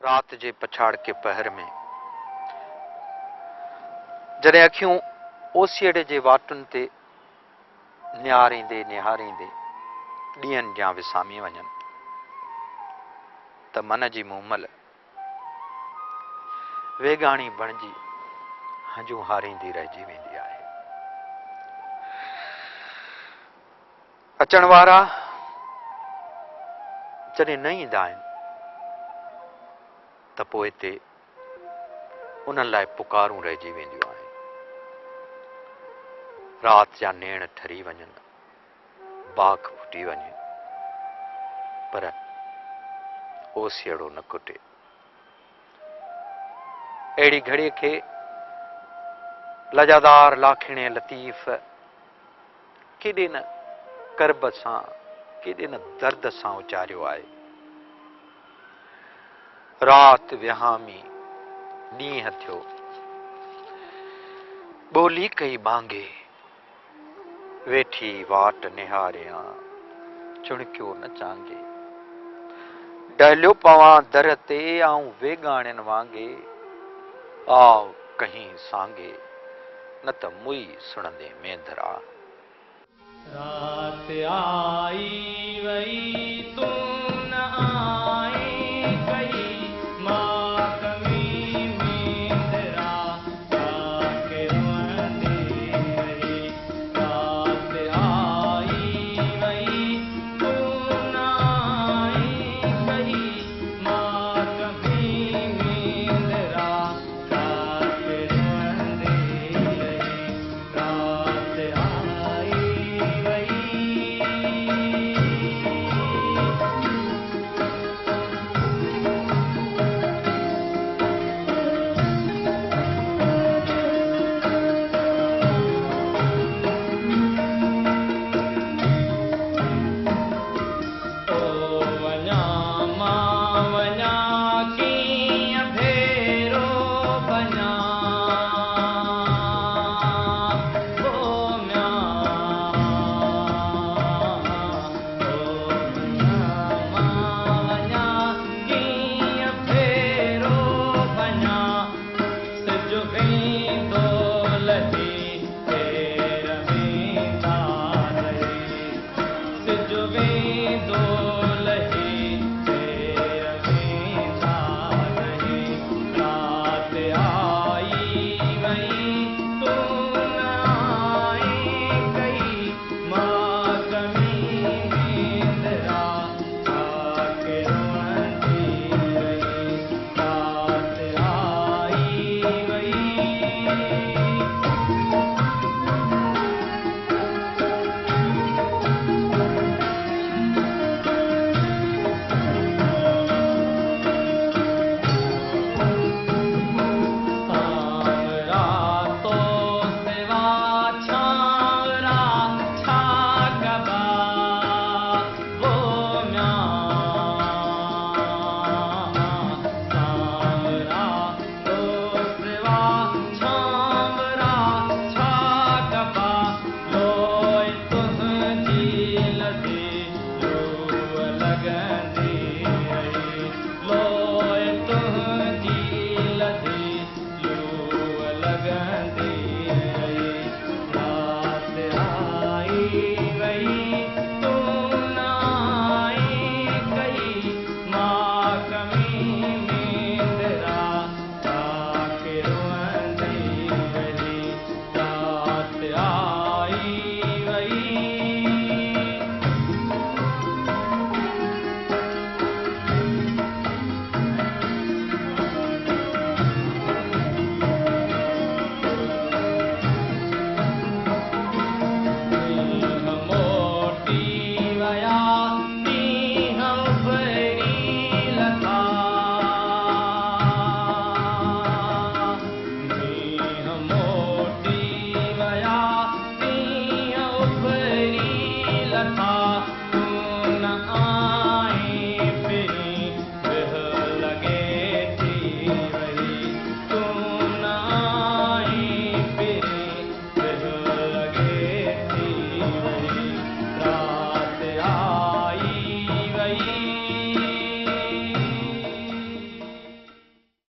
रात जे पछाड़ के पहर में जॾहिं अखियूं ओसीअड़े जे वाटुनि ते निहारींदे निहारींदे ॾींहंनि जा विसामी वञनि त मन जी मूमल वेगाणी बणिजी हंजूं हारींदी रहिजी वेंदी आहे। अचण वारा जॾहिं न ईंदा आहिनि त पोइ हिते उन्हनि लाइ पुकारूं रहिजी वेंदियूं आहिनि। राति जा नेण ठरी वञनि, बाख फुटी वञे, पर ओसियड़ो न कुटे। अहिड़ी घड़ीअ खे लजादार लाखिणे लतीफ़ केॾे न करब सां, केॾे न दर्द सां उचारियो आहे। राति विहामी ॾींहं थियो, ॿोली कई बांगे, वेठी वाट निहारियां चुणकियो न चांगे। डहलियो पवां दर ते आऊं वेगाणियुनि वांगे, आव कहीं सांगे न त मुई सुणंदे मेंदरा। रात आई वई